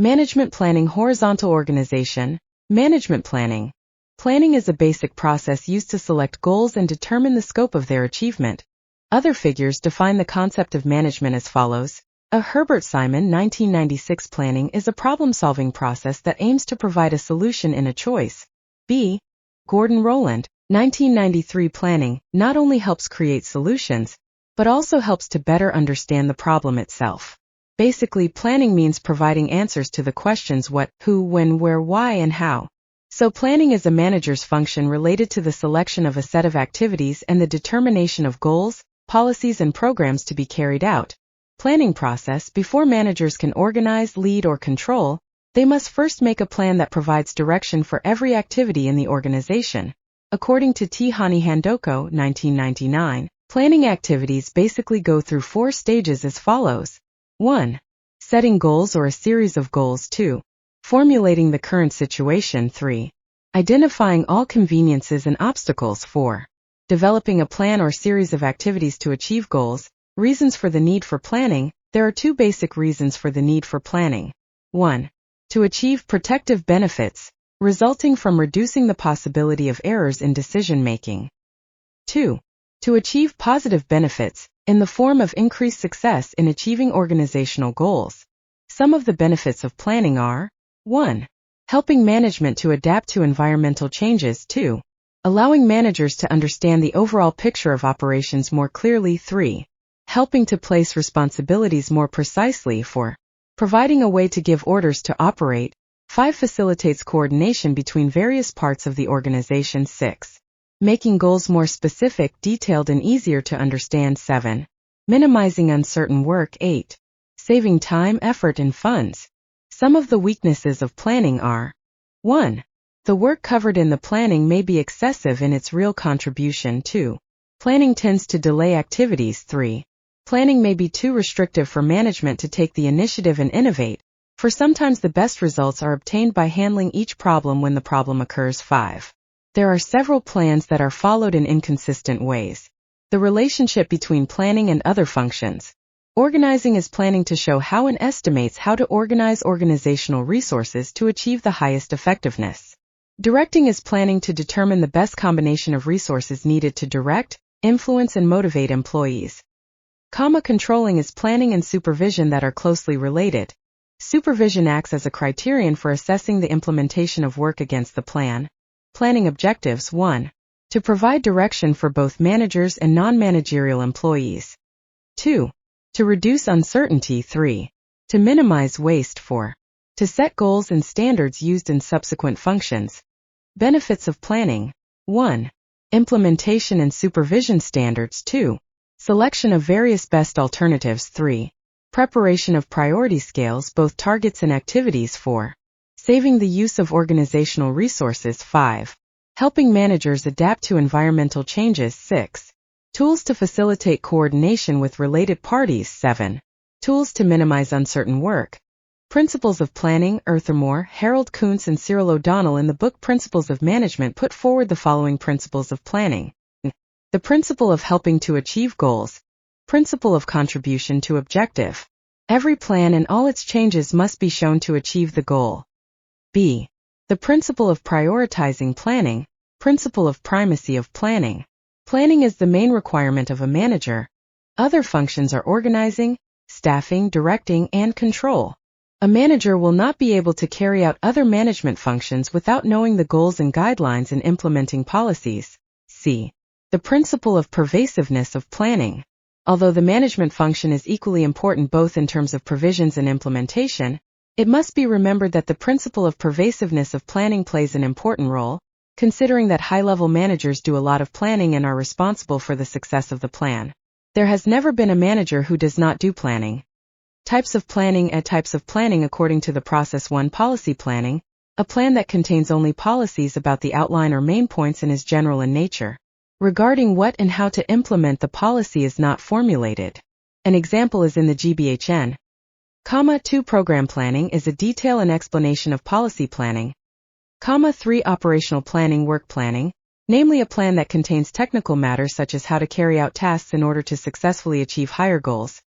Management planning, horizontal organization. Management planning. Planning is a basic process used to select goals and determine the scope of their achievement. Other figures define the concept of management as follows. A. Herbert Simon, 1996. Planning is a problem-solving process that aims to provide a solution in a choice. B. Gordon Rowland, 1993. Planning not only helps create solutions, but also helps to better understand the problem itself. Basically, planning means providing answers to the questions what, who, when, where, why, and how. So planning is a manager's function related to the selection of a set of activities and the determination of goals, policies, and programs to be carried out. Planning process. Before managers can organize, lead, or control, they must first make a plan that provides direction for every activity in the organization. According to T. Hani Handoko, 1999, planning activities basically go through 4 stages as follows. 1. Setting goals or a series of goals. 2. Formulating the current situation. 3. Identifying all conveniences and obstacles. 4. Developing a plan or series of activities to achieve goals. Reasons for the need for planning. There are 2 basic reasons for the need for planning. 1. To achieve protective benefits, resulting from reducing the possibility of errors in decision-making. 2. To achieve positive benefits, in the form of increased success in achieving organizational goals. Some of the benefits of planning are: 1. Helping management to adapt to environmental changes. 2. Allowing managers to understand the overall picture of operations more clearly. 3. Helping to place responsibilities more precisely. 4. Providing a way to give orders to operate. 5. Facilitates coordination between various parts of the organization. 6. Making goals more specific, detailed, and easier to understand. 7. Minimizing uncertain work. 8. Saving time, effort, and funds. Some of the weaknesses of planning are: 1. The work covered in the planning may be excessive in its real contribution. 2. Planning tends to delay activities. 3. Planning may be too restrictive for management to take the initiative and innovate, for sometimes the best results are obtained by handling each problem when the problem occurs. 5. There are several plans that are followed in inconsistent ways. The relationship between planning and other functions. Organizing is planning to show how and estimates how to organize organizational resources to achieve the highest effectiveness. Directing is planning to determine the best combination of resources needed to direct, influence, and motivate employees. Controlling is planning and supervision that are closely related. Supervision acts as a criterion for assessing the implementation of work against the plan. Planning objectives. 1. To provide direction for both managers and non-managerial employees. 2. To reduce uncertainty. 3. To minimize waste. 4. To set goals and standards used in subsequent functions. Benefits of planning. 1. Implementation and supervision standards. 2. Selection of various best alternatives. 3. Preparation of priority scales, both targets and activities. 4. Saving the use of organizational resources. 5. Helping managers adapt to environmental changes. 6. Tools to facilitate coordination with related parties. 7. Tools to minimize uncertain work. Principles of planning. Arthur Harold Kuntz, and Cyril O'Donnell in the book Principles of Management put forward the following principles of planning. The principle of helping to achieve goals. Principle of contribution to objective. Every plan and all its changes must be shown to achieve the goal. B. The principle of prioritizing planning. Principle of primacy of planning. Planning is the main requirement of a manager. Other functions are organizing, staffing, directing, and control. A manager will not be able to carry out other management functions without knowing the goals and guidelines and implementing policies. C. The principle of pervasiveness of planning. Although the management function is equally important both in terms of provisions and implementation, it must be remembered that the principle of pervasiveness of planning plays an important role, considering that high-level managers do a lot of planning and are responsible for the success of the plan. There has never been a manager who does not do planning. Types of planning. Types of planning according to the process. 1. Policy planning, a plan that contains only policies about the outline or main points and is general in nature. Regarding what and how to implement the policy is not formulated. An example is in the GBHN. 2. Program planning is a detail and explanation of policy planning. 3. Operational planning. Work planning, namely a plan that contains technical matters such as how to carry out tasks in order to successfully achieve higher goals.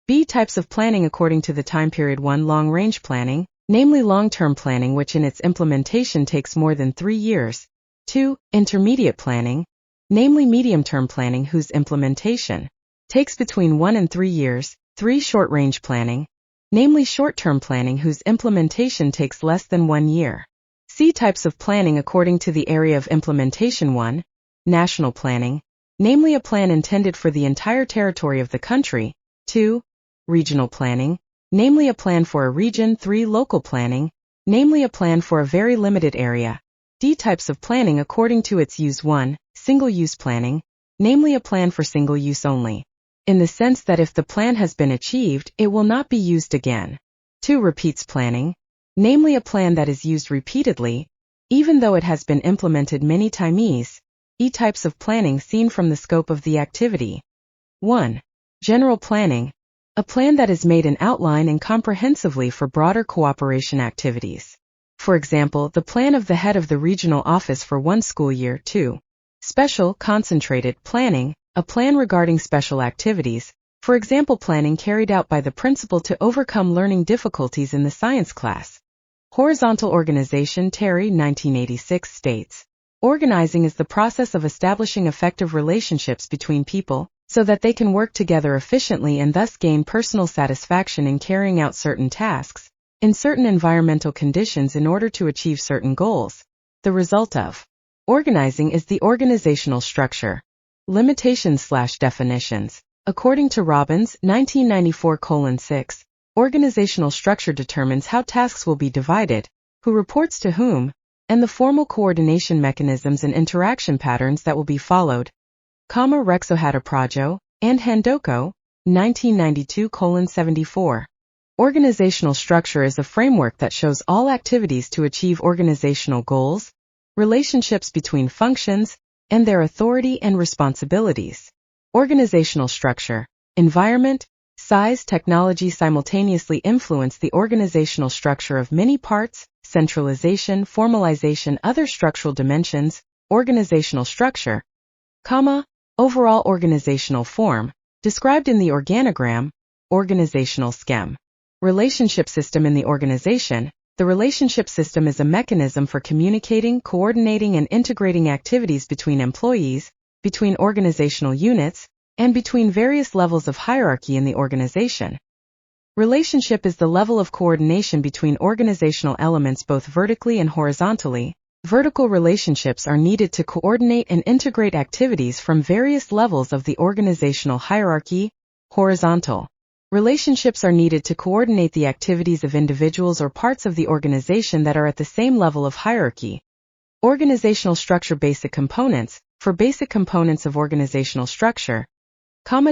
B. Types of planning according to the time period. 1. Long-range planning, namely long-term planning which in its implementation takes more than 3 years. 2. Intermediate planning, namely medium-term planning whose implementation takes between 1 and 3 years. 3. Short-range planning, namely short-term planning whose implementation takes less than 1 year. See types of planning according to the area of implementation. 1. National planning, namely a plan intended for the entire territory of the country. 2. Regional planning, namely a plan for a region. 3. Local planning, namely a plan for a very limited area. D. Types of planning according to its use. 1. Single-use planning, namely a plan for single use only, in the sense that if the plan has been achieved, it will not be used again. 2. Repeats planning, namely a plan that is used repeatedly, even though it has been implemented many times. E. Types of planning seen from the scope of the activity. 1. General planning, a plan that is made in outline and comprehensively for broader cooperation activities. For example, the plan of the head of the regional office for one school year. 2. Special, concentrated planning, a plan regarding special activities, for example planning carried out by the principal to overcome learning difficulties in the science class. Horizontal organization. Terry 1986 states, organizing is the process of establishing effective relationships between people, so that they can work together efficiently and thus gain personal satisfaction in carrying out certain tasks, in certain environmental conditions in order to achieve certain goals. The result of organizing is the organizational structure. Limitations/definitions. According to Robbins, 1994:6, organizational structure determines how tasks will be divided, who reports to whom, and the formal coordination mechanisms and interaction patterns that will be followed. Rexohata Prajo, and Handoko, 1992:74. Organizational structure is a framework that shows all activities to achieve organizational goals, relationships between functions, and their authority and responsibilities. Organizational structure, environment, size, technology simultaneously influence the organizational structure of many parts, centralization, formalization, other structural dimensions, organizational structure, overall organizational form, described in the organogram, organizational scheme. Relationship system in the organization. The relationship system is a mechanism for communicating, coordinating, and integrating activities between employees, between organizational units, and between various levels of hierarchy in the organization. Relationship is the level of coordination between organizational elements both vertically and horizontally. Vertical relationships are needed to coordinate and integrate activities from various levels of the organizational hierarchy. Horizontal relationships are needed to coordinate the activities of individuals or parts of the organization that are at the same level of hierarchy. Organizational structure. Basic components. For basic components of organizational structure,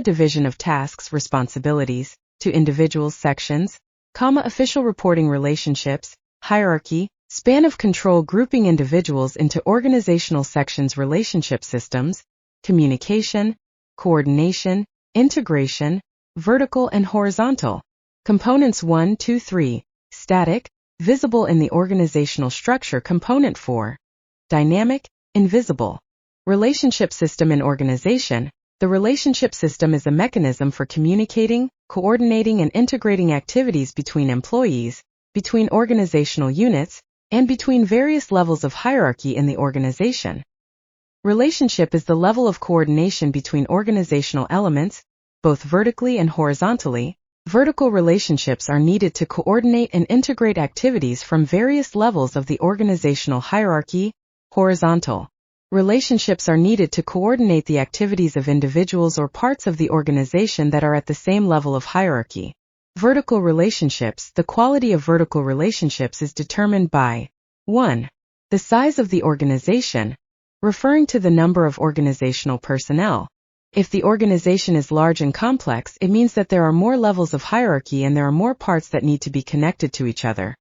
division of tasks, responsibilities, to individuals, sections, official reporting relationships, hierarchy, span of control, grouping individuals into organizational sections, relationship systems, communication, coordination, integration, vertical and horizontal. Components 1, 2, 3, static, visible in the organizational structure. Component 4, dynamic, invisible. Relationship system in organization. The relationship system is a mechanism for communicating, coordinating, and integrating activities between employees, between organizational units, and between various levels of hierarchy in the organization. Relationship is the level of coordination between organizational elements, both vertically and horizontally. Vertical relationships are needed to coordinate and integrate activities from various levels of the organizational hierarchy. Horizontal relationships are needed to coordinate the activities of individuals or parts of the organization that are at the same level of hierarchy. Vertical relationships. The quality of vertical relationships is determined by 1. The size of the organization, referring to the number of organizational personnel. If the organization is large and complex, it means that there are more levels of hierarchy and there are more parts that need to be connected to each other.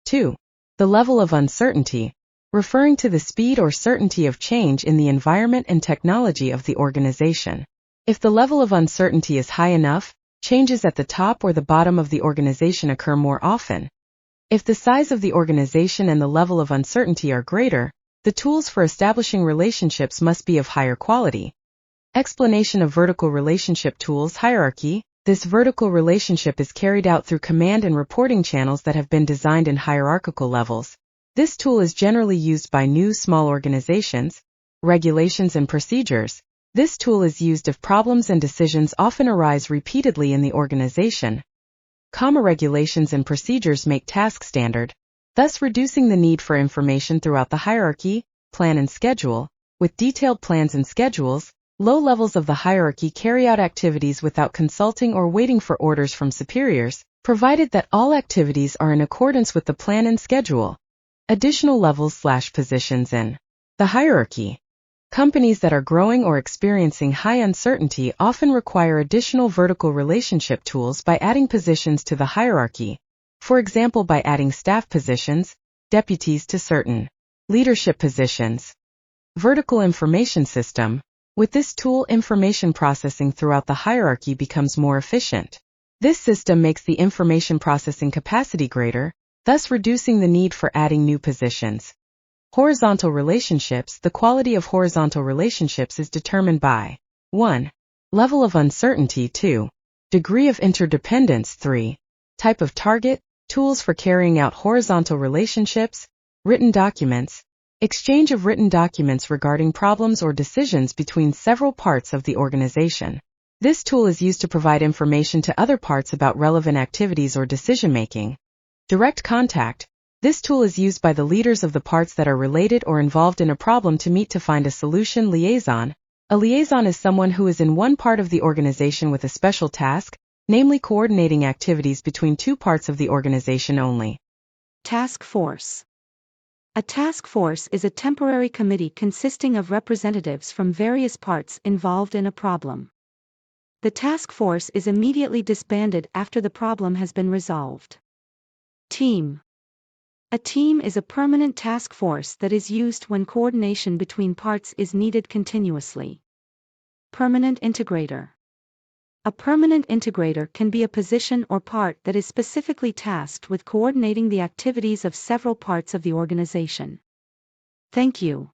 2. The level of uncertainty, referring to the speed or certainty of change in the environment and technology of the organization. If the level of uncertainty is high enough, changes at the top or the bottom of the organization occur more often. If the size of the organization and the level of uncertainty are greater, the tools for establishing relationships must be of higher quality. Explanation of vertical relationship tools. Hierarchy. This vertical relationship is carried out through command and reporting channels that have been designed in hierarchical levels. This tool is generally used by new small organizations. Regulations and procedures. This tool is used if problems and decisions often arise repeatedly in the organization. Regulations and procedures make tasks standard, thus reducing the need for information throughout the hierarchy. Plan and schedule. With detailed plans and schedules, low levels of the hierarchy carry out activities without consulting or waiting for orders from superiors, provided that all activities are in accordance with the plan and schedule. Additional levels/positions in the hierarchy. Companies that are growing or experiencing high uncertainty often require additional vertical relationship tools by adding positions to the hierarchy. For example, by adding staff positions, deputies to certain leadership positions. Vertical information system. With this tool, information processing throughout the hierarchy becomes more efficient. This system makes the information processing capacity greater, thus reducing the need for adding new positions. Horizontal relationships. The quality of horizontal relationships is determined by 1. Level of uncertainty. 2. Degree of interdependence. 3. Type of target. Tools for carrying out horizontal relationships. Written documents. Exchange of written documents regarding problems or decisions between several parts of the organization. This tool is used to provide information to other parts about relevant activities or decision-making. Direct contact. This tool is used by the leaders of the parts that are related or involved in a problem to meet to find a solution. Liaison. A liaison is someone who is in one part of the organization with a special task, namely coordinating activities between two parts of the organization only. Task force. A task force is a temporary committee consisting of representatives from various parts involved in a problem. The task force is immediately disbanded after the problem has been resolved. Team. A team is a permanent task force that is used when coordination between parts is needed continuously. Permanent integrator. A permanent integrator can be a position or part that is specifically tasked with coordinating the activities of several parts of the organization. Thank you.